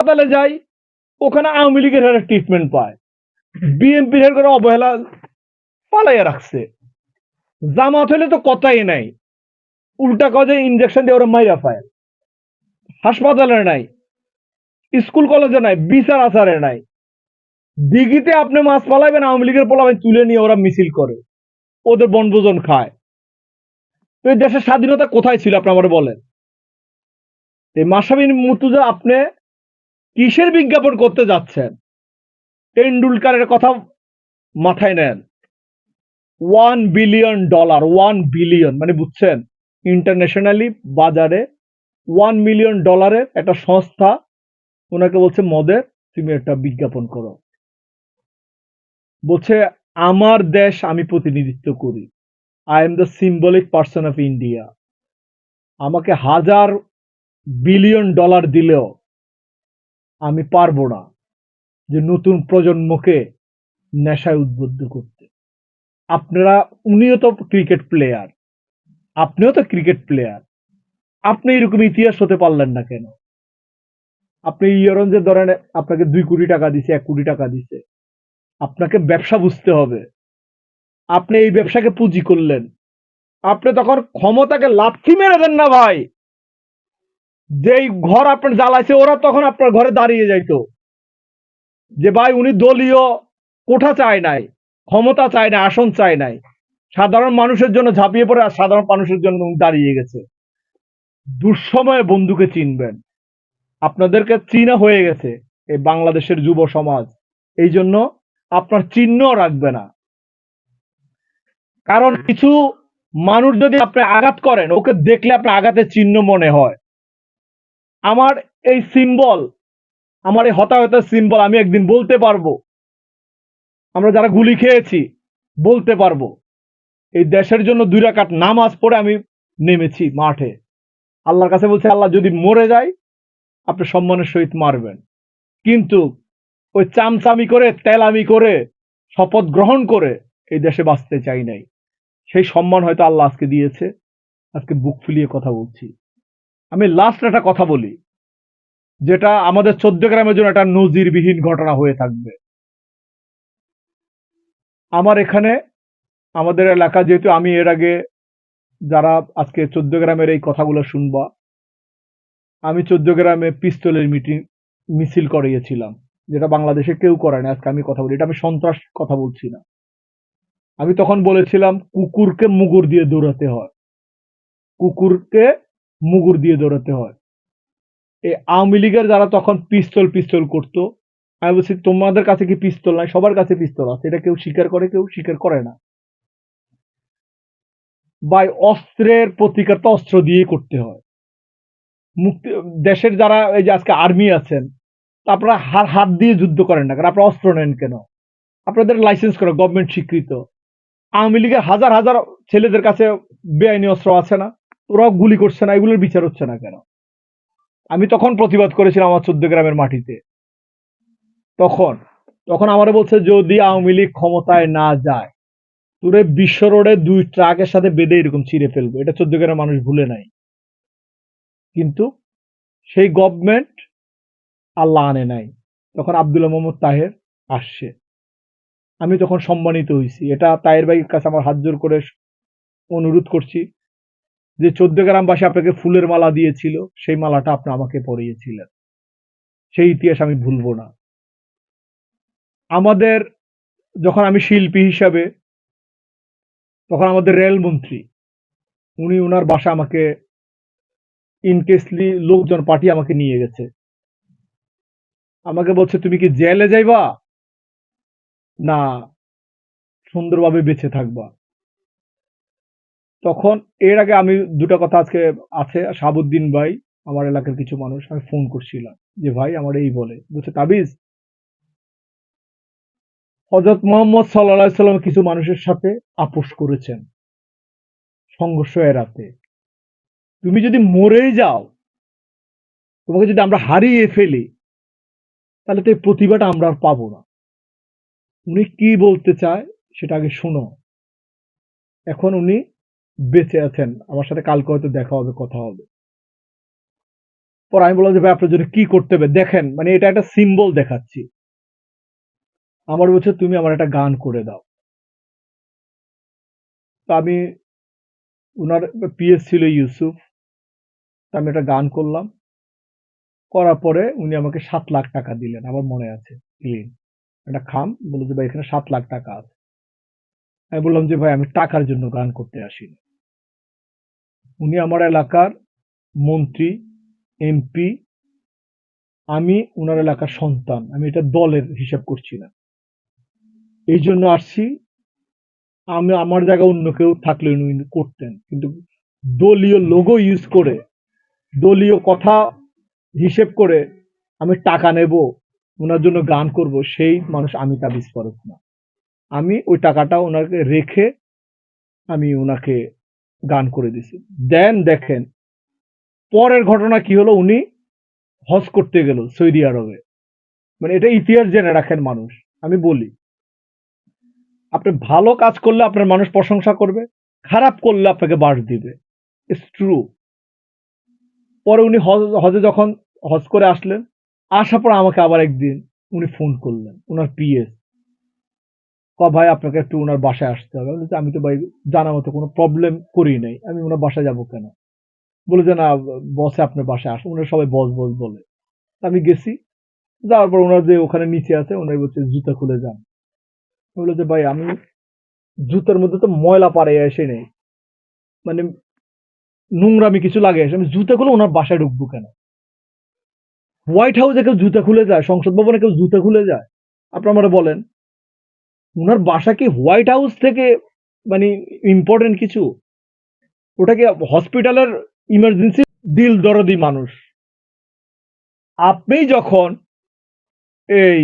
হাসপাতালে যাই, ওখানে আওয়ামী লীগের হারে ট্রিটমেন্ট পায়, বিএনপির হারে করে অবহেলা পালাইয়া রাখছে। জামাত হলে তো কথাই নাই, উল্টা কজে ইনজেকশন দিয়ে ওরা মাইরা পায়। হাসপাতালে নাই, স্কুল কলেজে নাই, বিচার আচারে নাই। দিঘিতে আপনি মাছ পালাইবেন, আওয়ামী লীগের পোলাবেন তুলে নিয়ে ওরা মিছিল করে, ওদের বনভোজন খায়। তো এই দেশের স্বাধীনতা কোথায় ছিল আপনি আমার বলেন? এই মাশরাফি মুর্তজা আপনি কিসের বিজ্ঞাপন করতে যাচ্ছেন? টেন্ডুলকারের কথা মাথায় নেন। $1 বিলিয়ন, 1 বিলিয়ন মানে বুঝছেন, ইন্টারন্যাশনালি বাজারে $1 মিলিয়ন একটা সংস্থা ওনাকে বলছে মদের তুমি একটা বিজ্ঞাপন করো। বলছে আমার দেশ আমি প্রতিনিধিত্ব করি, I am the symbolic person of India. আমাকে $1,000 বিলিয়ন দিলেও আমি পারবো না যে নতুন প্রজন্মকে নেশায় উদ্বুদ্ধ করতে। আপনারা, উনিও তো ক্রিকেট প্লেয়ার, আপনিও তো ক্রিকেট প্লেয়ার, আপনি এরকম ইতিহাস হতে পারলেন না কেন? আপনি ইয়রন যে ধরেন আপনাকে 2 কোটি টাকা দিছে, 1 কোটি টাকা দিছে, আপনাকে ব্যবসা বুঝতে হবে। আপনি এই ব্যবসাকে পুঁজি করলেন, আপনি তখন ক্ষমতাকে লাথি মেরে দেন না ভাই। যেই ঘর আপনার জ্বালাইছে ওরা তখন আপনার ঘরে দাঁড়িয়ে যাইতো যে ভাই উনি দলীয় কোঠা চায় নাই, ক্ষমতা চায় না, আসন চায় নাই, সাধারণ মানুষের জন্য ঝাঁপিয়ে পড়ে আর সাধারণ মানুষের জন্য দাঁড়িয়ে গেছে। দুঃসময়ে বন্ধুকে চিনবেন, আপনাদেরকে চিনা হয়ে গেছে এই বাংলাদেশের যুব সমাজ। এই জন্য আপনার চিহ্ন রাখবে না। কারণ কিছু মানুষ যদি আপনি আঘাত করেন, ওকে দেখলে আপনার আঘাতের চিহ্ন মনে হয়। আমার এই সিম্বল, আমার এই হতাহতের সিম্বল আমি একদিন বলতে পারবো, আমরা যারা গুলি খেয়েছি বলতে পারবো এই দেশের জন্য 2 রাকাত নামাজ পড়ে আমি নেমেছি মাঠে। আল্লাহর কাছে বলছে আল্লাহ যদি মরে যায় আপনি সম্মানের সহিত মারবেন, কিন্তু ওই চামচামি করে তেলামি করে শপথ গ্রহণ করে এই দেশে বাঁচতে চাই নাই। সেই সম্মান হয়তো আল্লাহ আজকে দিয়েছে, আজকে বুক ফুলিয়ে কথা বলছি। আমি লাস্ট একটা কথা বলি, যেটা আমাদের 14 গ্রামের জন্য একটা নজিরবিহীন ঘটনা হয়ে থাকবে। আমার এখানে আমাদের এলাকা, যেহেতু আমি এর আগে যারা আজকে 14 গ্রামের এই কথাগুলো শুনবা, আমি 14 গ্রামে পিস্তলের মিছিল করিয়েছিলাম, যেটা বাংলাদেশে কেউ করে না। আজকে আমি কথা বলি, এটা আমি সন্ত্রাস কথা বলছি না। আমি তখন বলেছিলাম কুকুরকে মুগুর দিয়ে দৌড়াতে হয়, কুকুরকে মুগুর দিয়ে দৌড়াতে হয়। এই আওয়ামী লীগের যারা তখন পিস্তল পিস্তল করতো, আমি বলছি তোমাদের কাছে কি পিস্তল নাই? সবার কাছে পিস্তল আছে, এটা কেউ স্বীকার করে, কেউ স্বীকার করে না। ভাই অস্ত্রের প্রতিকার তো অস্ত্র দিয়েই করতে হয়। মুক্তি দেশের যারা এই যে আজকে আর্মি আছেন, তা আপনারা হাত দিয়ে যুদ্ধ করেন না, কারণ আপনারা অস্ত্র নেন কেন? আপনাদের লাইসেন্স করা গভর্নমেন্ট স্বীকৃত। আওয়ামী লীগের হাজার হাজার ছেলেদের কাছে বেআইনি অস্ত্র আছে না, ওরাও গুলি করছে না, এগুলোর বিচার হচ্ছে না কেন? আমি তখন প্রতিবাদ করেছিলাম আমার 14 গ্রামের মাটিতে। তখন তখন আমারে বলছে যদি আওয়ামী লীগ ক্ষমতায় না যায় তোরে বিশ্ব রোডে 2 ট্রাকের সাথে বেঁধে এরকম ছিঁড়ে ফেলবো। এটা 14 গ্রামের মানুষ ভুলে নাই। কিন্তু সেই গভর্নমেন্ট আল্লাহ আনে নাই। তখন আব্দুল্লাহ মোহাম্মদ তাহের আসছে, আমি তখন সম্মানিত হয়েছি। এটা তাহের ভাইয়ের কাছে আমার হাত জোর করে অনুরোধ করছি যে 14 গ্রামবাসী আপনাকে ফুলের মালা দিয়েছিল, সেই মালাটা আপনি আমাকে পরিয়েছিলেন, সেই ইতিহাস আমি ভুলবো না। আমাদের যখন আমি শিল্পী হিসাবে, তখন আমাদের রেলমন্ত্রী উনি ওনার বাসা আমাকে ইনকেসলি লোকজন পাঠিয়ে আমাকে নিয়ে গেছে। আমাকে বলছে তুমি কি জেলে যাইবা না সুন্দরভাবে বেঁচে থাকবা? তখন এর আগে আমি দুটো কথা আজকে আছে, শাহাবুদ্দিন ভাই আমার এলাকার কিছু মানুষ, আমি ফোন করছিলাম যে ভাই আমার এই বলে বলছে তাবিজ হযরত মুহাম্মদ সাল্লাল্লাহু আলাইহি সাল্লাম কিছু মানুষের সাথে আপোস করেছেন সংঘর্ষ এড়াতে। তুমি যদি মরেই যাও, তোমাকে যদি আমরা হারিয়ে ফেলি, তাহলে তো এই প্রতিভাটা আমরা আর পাবো না। উনি কি বলতে চায় সেটা আগে শোনো। এখন উনি বেঁচে আছেন, আমার সাথে কালকে হয়তো দেখা হবে, কথা হবে। পরে আমি বললাম যে ভাই আপনার জন্য কি করতে হবে দেখেন, মানে এটা একটা সিম্বল দেখাচ্ছি। আমার বলছে তুমি আমার একটা গান করে দাও। তো আমি, উনার পিএস ছিল ইউসুফ, তো আমি একটা গান করলাম। করার পরে উনি আমাকে 7 লাখ টাকা দিলেন, আমার মনে আছে ক্লিন। একটা খাম, বললো যে ভাই এখানে 7 লাখ টাকা আছে। আমি বললাম যে ভাই আমি টাকার জন্য গান করতে আসিনি। উনি আমার এলাকার মন্ত্রী, এমপি, আমি উনার এলাকার সন্তান, আমি এটা দলের হিসাব করছি না, এই জন্য আসছি। আমি আমার জায়গায় অন্য কেউ থাকলে উনি করতেন, কিন্তু দলীয় লোগো ইউজ করে, দলীয় কথা হিসেব করে আমি টাকা নেব, ওনার জন্য গান করব, সেই মানুষ আমি তা বিস্ফোরক না। আমি ওই টাকাটা ওনাকে রেখে আমি ওনাকে গান করে দিছি। দেন দেখেন পরের ঘটনা কি হলো, উনি হজ করতে গেল সৌদি আরবে। মানে এটা ইতিহাস জেনে রাখেন মানুষ। আমি বলি, আপনি ভালো কাজ করলে আপনার মানুষ প্রশংসা করবে, খারাপ করলে আপনাকে বাস দিবে। It's true. পরে উনি হজে যখন হজ করে আসলেন, আসার পর আমাকে আবার একদিন উনি ফোন করলেন, উনার পিএস, ভাই আপনাকে একটু ওনার বাসায় আসতে হবে। আমি তো ভাই জানা মতো কোনো প্রবলেম করি নাই, আমি ওনার বাসায় যাবো কেন? বলে যে না, বসে আপনার বাসায় আসো, ওনার সবাই বস বস বলে। আমি গেছি, যাওয়ার পর ওনার যে ওখানে নিচে আছে, ওনার বলছে জুতা খুলে যান। বললো যে ভাই আমি জুতার মধ্যে তো ময়লা পারে এসে নেই, মানে নোংরামি কিছু লাগে এসে, আমি জুতা খুলে ওনার বাসায় ঢুকবো কেন? হোয়াইট হাউসে কেউ জুতা খুলে যায়? সংসদ ভবনে কেউ জুতা খুলে যায়? আপনারা আমারে বলেন, উনার বাসা কি হোয়াইট হাউস থেকে মানে ইম্পর্টেন্ট কিছু? ওটা কি হসপিটালের ইমার্জেন্সি? দিল দরদি মানুষ। আপনি যখন এই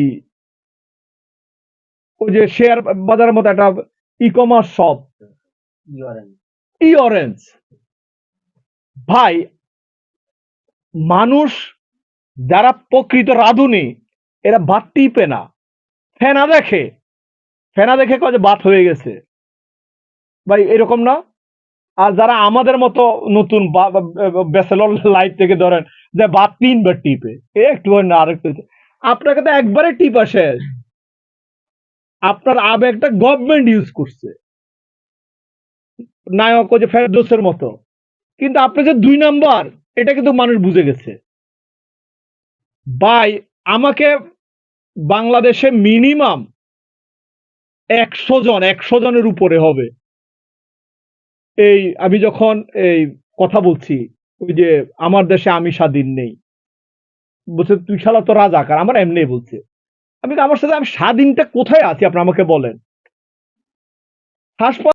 ওই যে শেয়ার বাজারের মতো একটা ই কমার্স শপ, ই অরেঞ্জ, ভাই মানুষ যারা প্রকৃত রাঁধুনি, এরা ভাত টিপে না, ফেনা দেখে, ফেনা দেখে কয় যে ভাত হয়ে গেছে। ভাই এরকম না? আর যারা আমাদের মতো নতুন ব্যাচেলর লাইফ থেকে ধরেন যে ভাত 3 বার টিপে, একটু না আরেকটু, আপনাকে তো একবারে টিপা শেষ। আপনার আবেগটা গভর্নমেন্ট ইউজ করছে, নায়ক ওই যে ফেরদৌসের মতো। কিন্তু আপনি যে 2 নাম্বার, এটা কিন্তু মানুষ বুঝে গেছে। ভাই আমাকে বাংলাদেশে মিনিমাম 100 জন, 100 জনের উপরে হবে। এই আমি যখন এই কথা বলছি, ওই যে আমার দেশে আমি স্বাধীন নেই, বলছে তুই শালা তো রাজাকার, আমার এমনি বলছে। আমি আমার সাথে আমি স্বাধীনটা কোথায় আছি আপনি আমাকে বলেন? হাসপাতাল